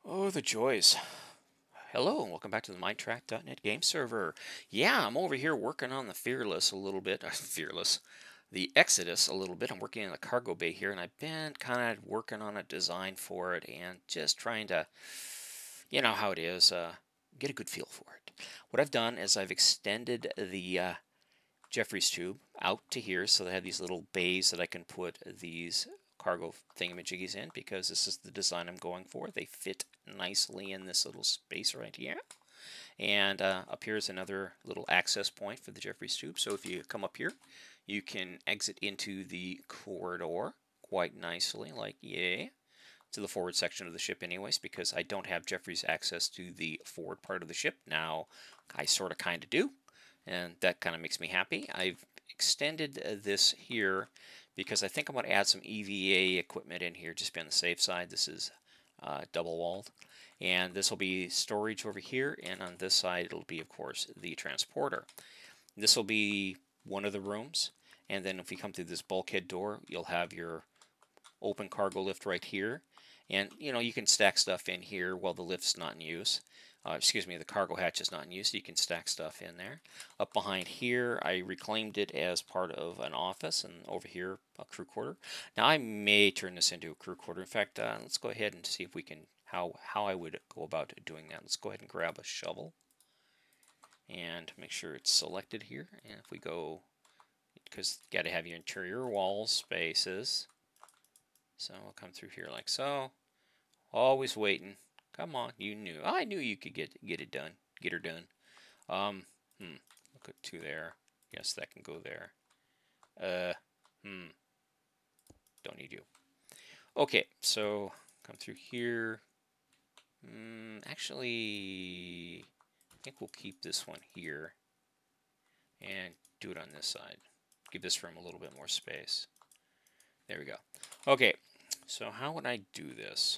Oh, the joys. Hello, and welcome back to the Minetrek.net game server. Yeah, I'm over here working on the Fearless a little bit. Fearless. The Exodus a little bit. I'm working in the cargo bay here, and I've been kind of working on a design for it and just trying to, you know how it is, get a good feel for it. What I've done is I've extended the Jeffries tube out to here, so they have these little bays that I can put these cargo thingamajiggies in because this is the design I'm going for. They fit nicely in this little space right here. And up here is another little access point for the Jeffries tube. So if you come up here, you can exit into the corridor quite nicely, like yay, to the forward section of the ship anyways, because I don't have Jeffries access to the forward part of the ship. Now, I sort of kind of do, and that kind of makes me happy. I've extended this here because I think I'm going to add some EVA equipment in here just to be on the safe side. This is double walled, and this will be storage over here, and on this side it'll be, of course, the transporter. This will be one of the rooms, and then if you come through this bulkhead door, you'll have your open cargo lift right here, and you can stack stuff in here while the lift's not in use. Excuse me, the cargo hatch is not in use, so you can stack stuff in there. Up behind here, I reclaimed it as part of an office, and over here, a crew quarter. Now, I may turn this into a crew quarter. In fact, let's go ahead and see if we can, how I would go about doing that. Let's go ahead and grab a shovel and make sure it's selected here. And if we go, because you got to have your interior wall spaces. So we'll come through here like so. Always waiting. Come on, you knew. I knew you could get it done. Get her done. Look at two there. Yes, that can go there. Don't need you. Okay, so come through here. Actually, I think we'll keep this one here and do it on this side. Give this room a little bit more space. There we go. Okay, so how would I do this?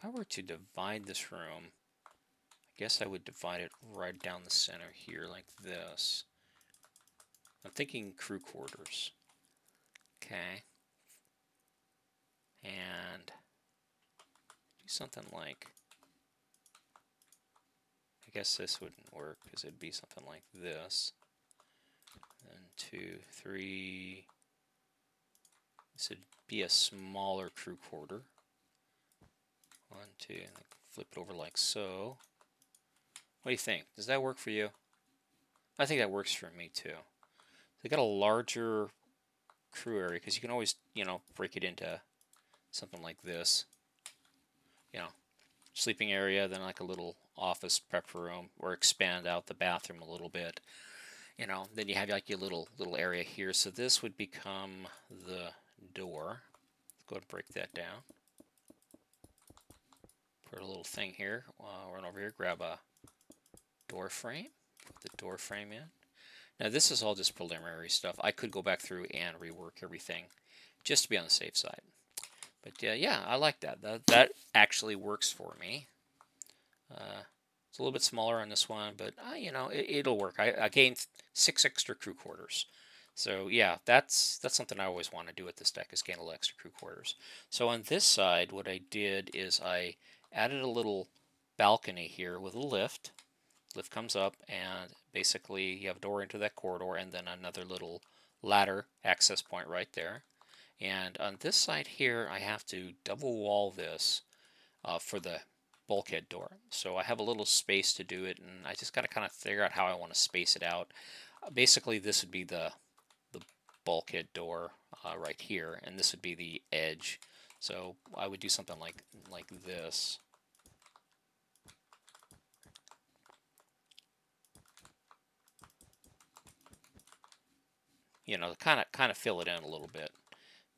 If I were to divide this room, I guess I would divide it right down the center here like this. I'm thinking crew quarters. Okay. And do something like, I guess this wouldn't work because it'd be something like this. And 2, 3. This would be a smaller crew quarter. 1, 2, and flip it over like so. What do you think? Does that work for you? I think that works for me too. They got a larger crew area because you can always, break it into something like this. Sleeping area, then like a little office prep room, or expand out the bathroom a little bit. Then you have like your little area here. So this would become the door. Let's go ahead and break that down. Put a little thing here. Run over here, grab a door frame. Put the door frame in. Now this is all just preliminary stuff. I could go back through and rework everything just to be on the safe side. But yeah, I like that. That actually works for me. It's a little bit smaller on this one, but it'll work. I gained 6 extra crew quarters. So yeah, that's something I always want to do with this deck, is gain a little extra crew quarters. So on this side, what I did is I added a little balcony here with a lift. Lift comes up, and basically you have a door into that corridor, and then another little ladder access point right there. And on this side here, I have to double wall this for the bulkhead door. So I have a little space to do it, and I just got to kind of figure out how I want to space it out. Basically, this would be the bulkhead door right here, and this would be the edge. So I would do something like this. Kind of fill it in a little bit.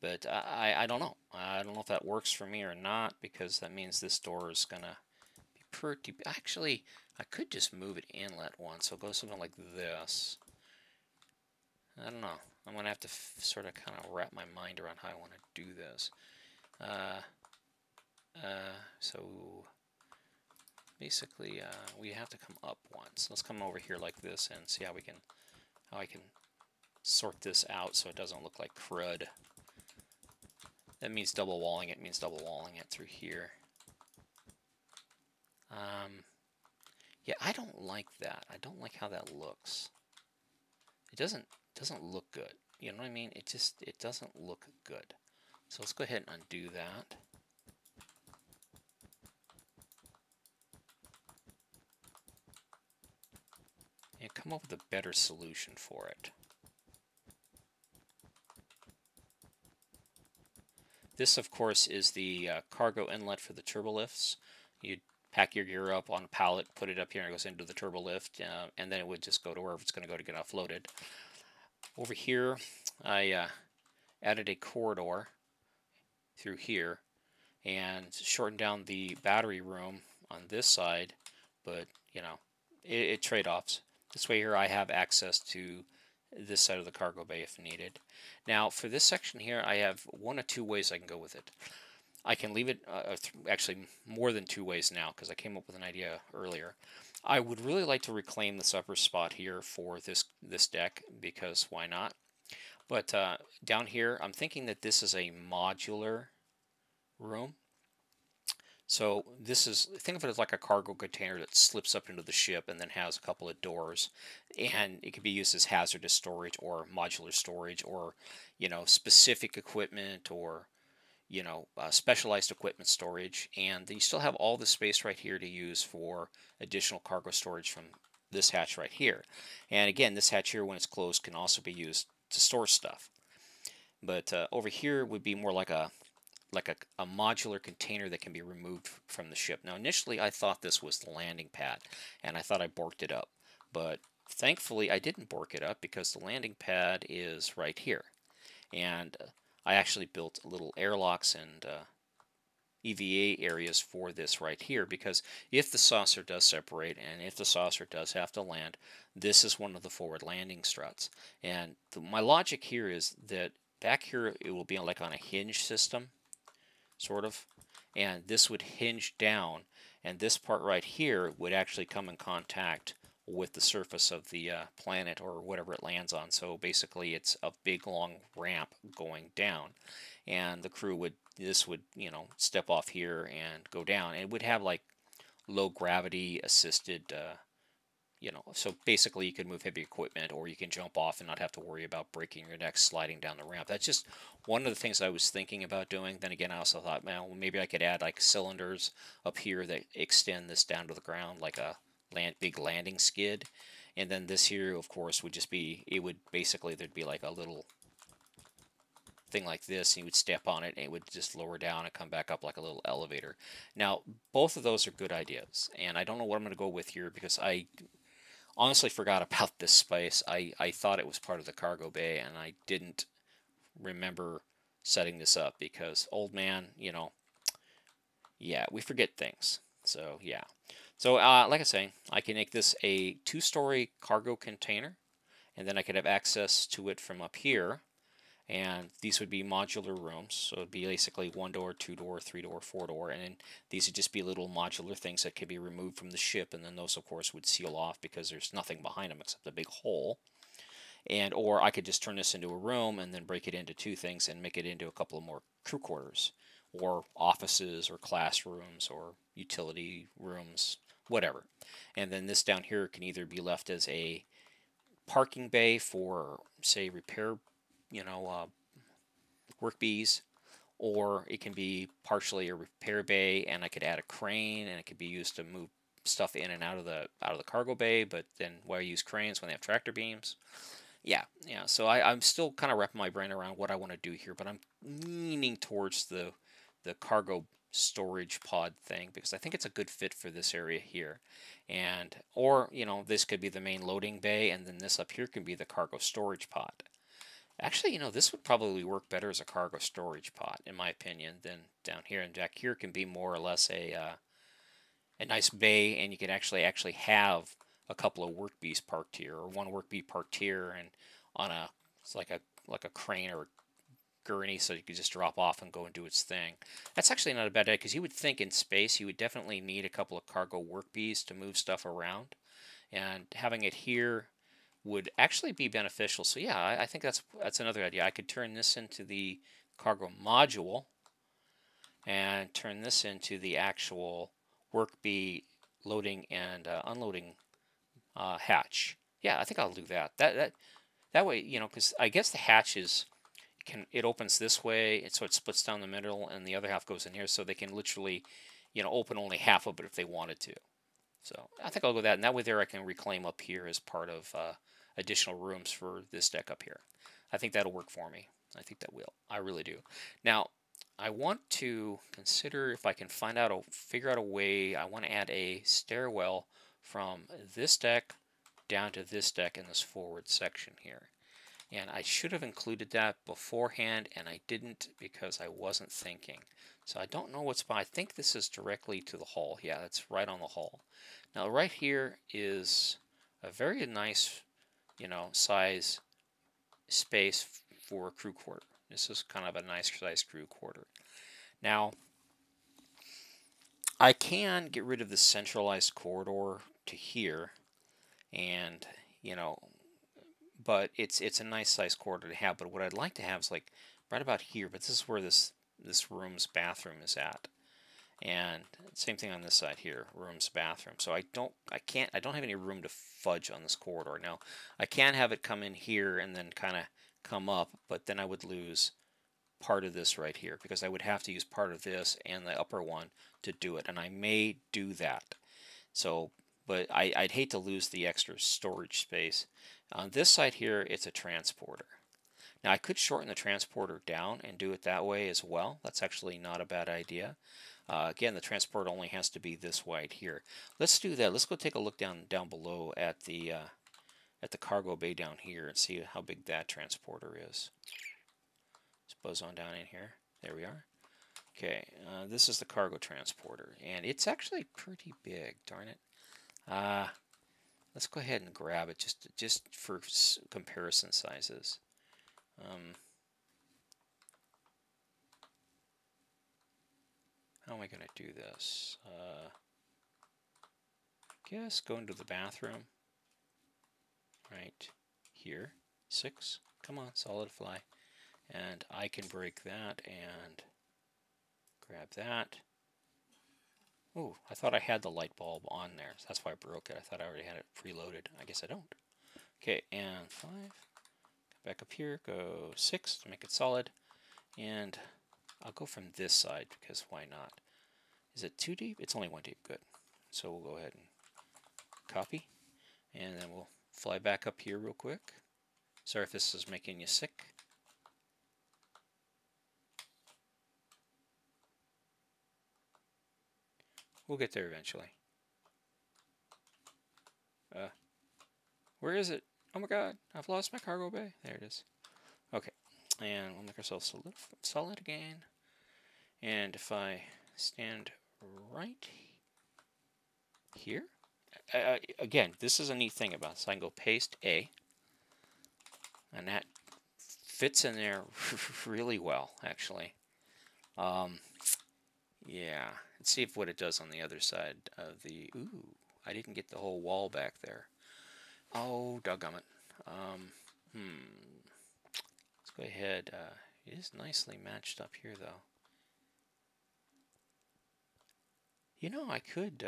But I don't know. I don't know if that works for me or not, because that means this door is going to be pretty... Actually, I could just move it inlet once. So go something like this. I don't know. I'm going to have to sort of kind of wrap my mind around how I want to do this. So basically we have to come up once. Let's come over here like this and see how I can sort this out so it doesn't look like crud. That means double walling it. Means double walling it through here. Yeah, I don't like that. I don't like how that looks. It doesn't look good. You know what I mean? It doesn't look good. So let's go ahead and undo that. And come up with a better solution for it. This, of course, is the cargo inlet for the turbolifts. You pack your gear up on a pallet, put it up here, and it goes into the turbolift, and then it would just go to wherever it's going to get offloaded. Over here, I added a corridor through here and shortened down the battery room on this side, but you know, it trade-offs. This way here I have access to this side of the cargo bay if needed. Now for this section here, I have one of two ways I can go with it. I can leave it, actually more than two ways now because I came up with an idea earlier. I would really like to reclaim this upper spot here for this deck because why not? But down here, I'm thinking that this is a modular room. So this is, think of it as like a cargo container that slips up into the ship and then has a couple of doors, and it can be used as hazardous storage or modular storage or, you know, specific equipment or, you know, specialized equipment storage. And you still have all the space right here to use for additional cargo storage from this hatch right here. And again, this hatch here, when it's closed, can also be used to store stuff. But over here would be more like a modular container that can be removed from the ship. Now initially I thought this was the landing pad and I thought I borked it up, but thankfully I didn't bork it up because the landing pad is right here, and I actually built little airlocks and EVA areas for this right here, because if the saucer does separate and if the saucer does have to land, this is one of the forward landing struts. And my logic here is that back here it will be like on a hinge system, sort of, and this would hinge down, and this part right here would actually come in contact with the surface of the planet or whatever it lands on. So basically it's a big long ramp going down, and the crew would, this would, you know, step off here and go down, and it would have like low gravity assisted you know, so basically you can move heavy equipment or you can jump off and not have to worry about breaking your neck sliding down the ramp. That's just one of the things I was thinking about doing. Then again, I also thought, well, maybe I could add like cylinders up here that extend this down to the ground like a big landing skid. And then this here, of course, would just be, it would basically, there'd be like a little thing like this, and you would step on it and it would just lower down and come back up like a little elevator. Now, both of those are good ideas, and I don't know what I'm going to go with here because I honestly forgot about this space. I thought it was part of the cargo bay, and I didn't remember setting this up because, old man, you know, yeah, we forget things. So, yeah. So, like I say, I can make this a 2-story cargo container, and then I could have access to it from up here. And these would be modular rooms, so it'd be basically 1-door, 2-door, 3-door, 4-door, and then these would just be little modular things that could be removed from the ship, and then those, of course, would seal off because there's nothing behind them except a big hole. And or I could just turn this into a room and then break it into two things and make it into a couple of more crew quarters, or offices, or classrooms, or utility rooms, whatever. And then this down here can either be left as a parking bay for, say, repair, you know, work bees, or it can be partially a repair bay, and I could add a crane, and it could be used to move stuff in and out of the cargo bay. But then why use cranes when they have tractor beams? Yeah. So I'm still kind of wrapping my brain around what I want to do here, but I'm leaning towards the cargo storage pod thing because I think it's a good fit for this area here. And or, you know, this could be the main loading bay, and then this up here can be the cargo storage pod. Actually, you know, this would probably work better as a cargo storage pod, in my opinion, than down here. And back here can be more or less a nice bay, and you could actually have a couple of work bees parked here, or one work bee parked here, and on a, it's like a crane or gurney so you could just drop off and go and do its thing. That's actually not a bad idea, because you would think in space you would definitely need a couple of cargo work bees to move stuff around, and having it here would actually be beneficial. So yeah, I think that's another idea. I could turn this into the cargo module and turn this into the actual work bee loading and unloading hatch. Yeah, I think I'll do that. That way, you know, because I guess the hatch it opens this way, and so it splits down the middle, and the other half goes in here, so they can literally, you know, open only half of it if they wanted to. So I think I'll go that, and that way there I can reclaim up here as part of additional rooms for this deck up here. I think that'll work for me. I think that will. I really do. Now, I want to consider if I can figure out a way. I want to add a stairwell from this deck down to this deck in this forward section here. And I should have included that beforehand, and I didn't because I wasn't thinking. So I don't know what's by. I think this is directly to the hull. Yeah, it's right on the hull. Now right here is a very nice, you know, size space for a crew quarter. This is kind of a nice size crew quarter. Now, I can get rid of the centralized corridor to here, and, you know, but it's a nice size corridor to have. But what I'd like to have is like right about here. But this is where this room's bathroom is at, and same thing on this side here, room's bathroom. So I don't have any room to fudge on this corridor. Now I can have it come in here and then kind of come up, but then I would lose part of this right here, because I would have to use part of this and the upper one to do it, and I may do that. So, but I'd hate to lose the extra storage space. On this side here, it's a transporter. Now I could shorten the transporter down and do it that way as well. That's actually not a bad idea. Again, the transporter only has to be this wide here. Let's do that. Let's go take a look down below at the cargo bay down here and see how big that transporter is. Let's buzz on down in here. There we are. Okay, this is the cargo transporter, and it's actually pretty big. Darn it. Let's go ahead and grab it just for comparison sizes. How am I going to do this? Guess go into the bathroom. Right here. 6. Come on, solid fly. And I can break that and grab that. Oh, I thought I had the light bulb on there. So that's why I broke it. I thought I already had it preloaded. I guess I don't. Okay, and 5. Come back up here. Go 6 to make it solid. And I'll go from this side, because why not? Is it too deep? It's only 1 deep. Good. So we'll go ahead and copy. And then we'll fly back up here real quick. Sorry if this is making you sick. We'll get there eventually. Where is it? Oh my god, I've lost my cargo bay. There it is. Okay, and we'll make ourselves solid again. And if I stand right here, again, this is a neat thing about this. I can go paste A, and that fits in there really well, actually. Yeah, let's see what it does on the other side of the... Ooh, I didn't get the whole wall back there. Oh, doggone it. Let's go ahead. It is nicely matched up here, though. You know, I could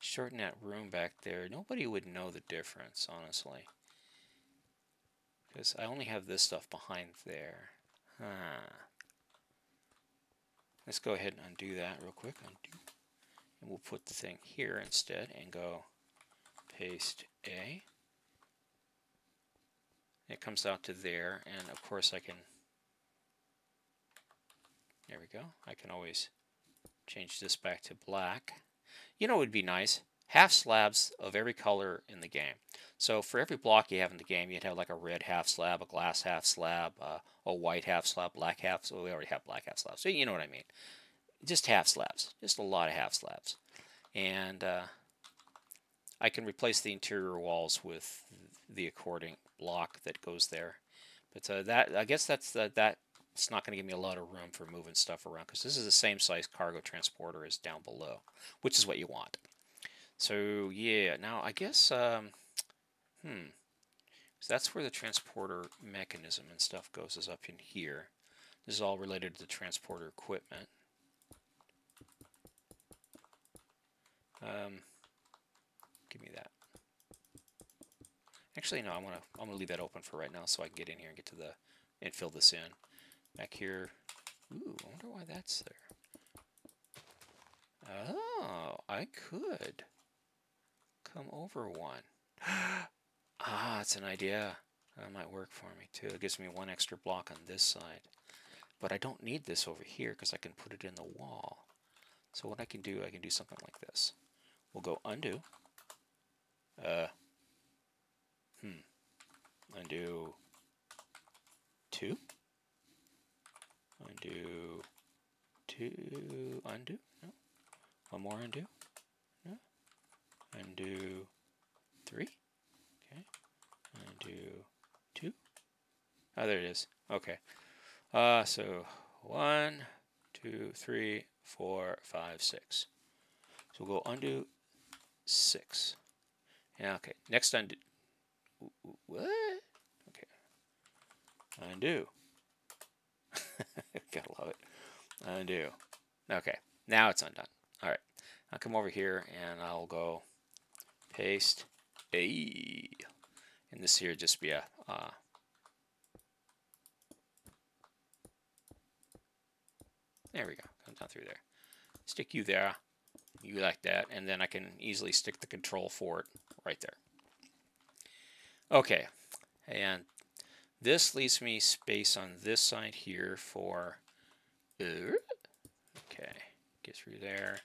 shorten that room back there. Nobody would know the difference, honestly. Because I only have this stuff behind there. Let's go ahead and undo that real quick. Undo. And we'll put the thing here instead and go paste A. It comes out to there, and of course I can... There we go. I can always change this back to black. You know what would be nice? Half slabs of every color in the game. So for every block you have in the game, you'd have like a red half slab, a glass half slab, a white half slab, black half. So we already have black half slabs. So you know what I mean. Just half slabs. Just a lot of half slabs. And I can replace the interior walls with the according block that goes there. But that I guess that's not going to give me a lot of room for moving stuff around because this is the same size cargo transporter as down below, which is what you want. So yeah, now I guess so that's where the transporter mechanism and stuff goes, is up in here. This is all related to the transporter equipment. Give me that. Actually, no, I'm gonna leave that open for right now so I can get in here and get to the and fill this in. Back here. Ooh, I wonder why that's there. Oh, I could come over one. Ah, it's an idea. That might work for me too. It gives me one extra block on this side. But I don't need this over here because I can put it in the wall. So what I can do something like this. We'll go undo. Undo 2. Undo 2. Undo. No. One more undo. No. Undo 3. Okay. Undo 2. Oh, there it is. Okay. So 1, 2, 3, 4, 5, 6. So we'll go undo 6. Yeah, okay. Next undo. What? Okay. Undo. Gotta love it. Undo. Okay. Now it's undone. All right. I'll come over here and I'll go paste a. And this here just be a. There we go. Come down through there. Stick you there. You like that. And then I can easily stick the control for it right there. Okay. And this leaves me space on this side here for. Okay. Get through there.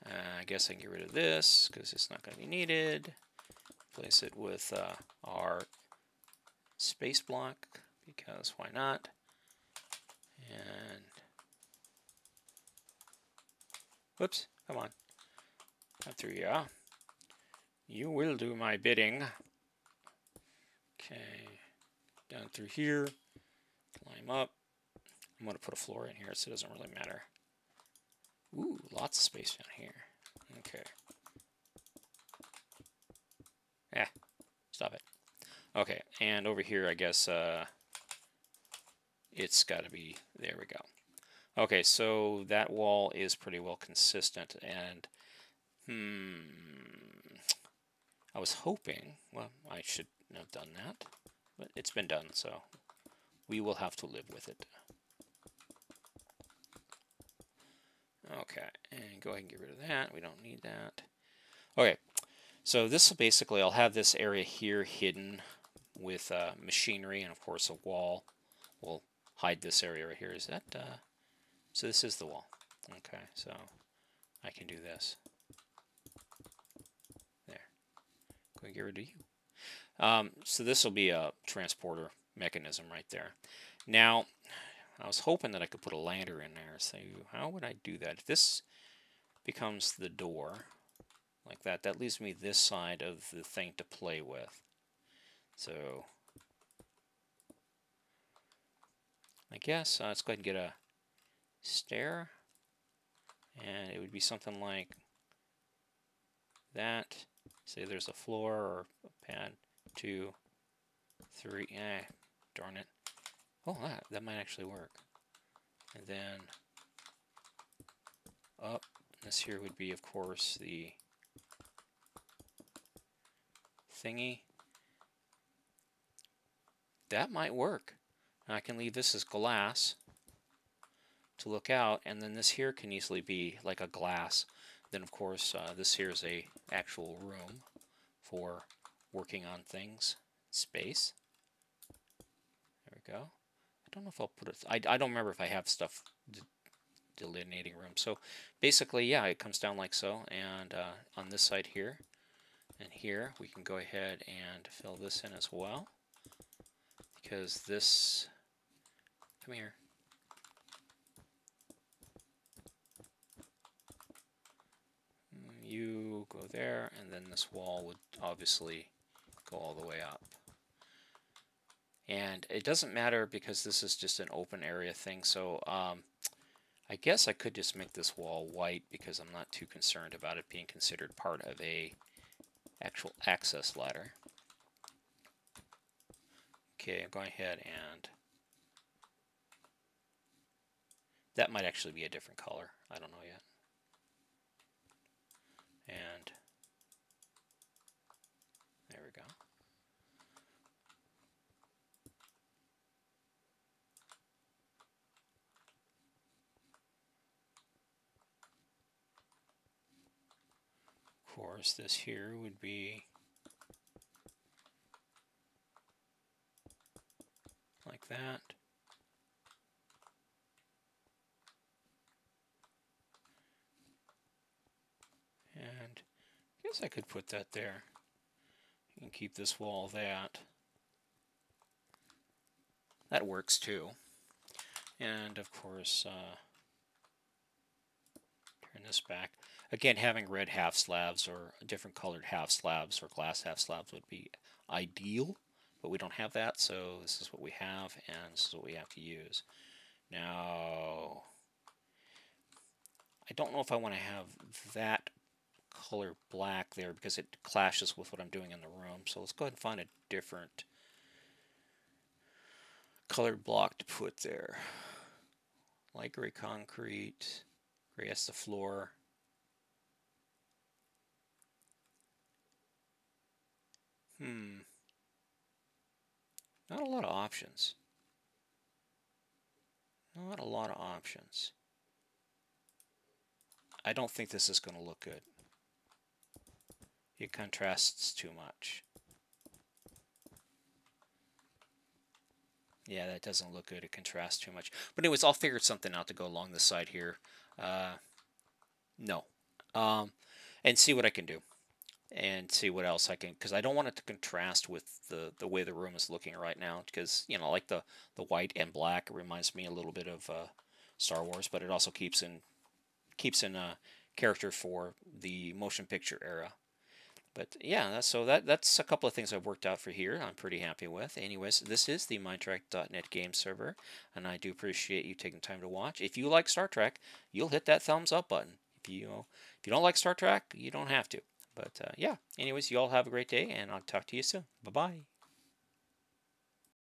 I guess I can get rid of this because it's not going to be needed. Place it with our space block because why not? And whoops, come on. Come through here. You will do my bidding. Okay, down through here. Climb up. I'm going to put a floor in here so it doesn't really matter. Ooh, lots of space down here. Okay. Stop it. Okay, and over here, I guess it's got to be, there we go. Okay, so that wall is pretty well consistent, and I was hoping, well, I should have done that, but it's been done, so we will have to live with it. Okay, and go ahead and get rid of that. We don't need that. Okay, so this basically, I'll have this area here hidden with machinery, and of course a wall will hide this area right here. Is that, so this is the wall. Okay, so I can do this. There. Go and get rid of you. So this will be a transporter mechanism right there. Now, I was hoping that I could put a ladder in there. So how would I do that? If this becomes the door, like that, that leaves me this side of the thing to play with. So I guess let's go ahead and get a stair. And it would be something like that. Say there's a floor or a pad, 2, 3. Darn it. Oh, that might actually work. And then up. This here would be, of course, the thingy. That might work. And I can leave this as glass to look out, and then this here can easily be like a glass. Then, of course, this here is a actual room for working on things. Space. There we go. I don't know if I'll put it. I don't remember if I have stuff delineating room. So basically, yeah, it comes down like so, and on this side here and here, we can go ahead and fill this in as well, because this. Come here. You go there, and then this wall would obviously go all the way up. And it doesn't matter because this is just an open area thing. So I guess I could just make this wall white because I'm not too concerned about it being considered part of a actual access ladder. Okay, I'm going ahead and that might actually be a different color. I don't know yet. And there we go. Of course, this here would be like that. And I guess I could put that there. You can keep this wall that. That works too. And of course, turn this back. Again, having red half slabs or different colored half slabs or glass half slabs would be ideal, but we don't have that, so this is what we have, and this is what we have to use. Now, I don't know if I want to have that color black there because it clashes with what I'm doing in the room, so let's go ahead and find a different colored block to put there. Light gray concrete, gray as the floor. Not a lot of options. Not a lot of options. I don't think this is going to look good. It contrasts too much. Yeah, that doesn't look good. It contrasts too much. But anyways, I'll figure something out to go along the side here. No. And see what I can do. And see what else I can, because I don't want it to contrast with the way the room is looking right now, because, you know, like the white and black, it reminds me a little bit of Star Wars, but it also keeps in character for the motion picture era. But yeah, that's a couple of things I've worked out for here. I'm pretty happy with. Anyways, this is the Minetrek.net game server, and I do appreciate you taking time to watch. If you like Star Trek, you'll hit that thumbs up button. If you don't like Star Trek, you don't have to. But yeah, anyways, you all have a great day, and I'll talk to you soon. Bye-bye.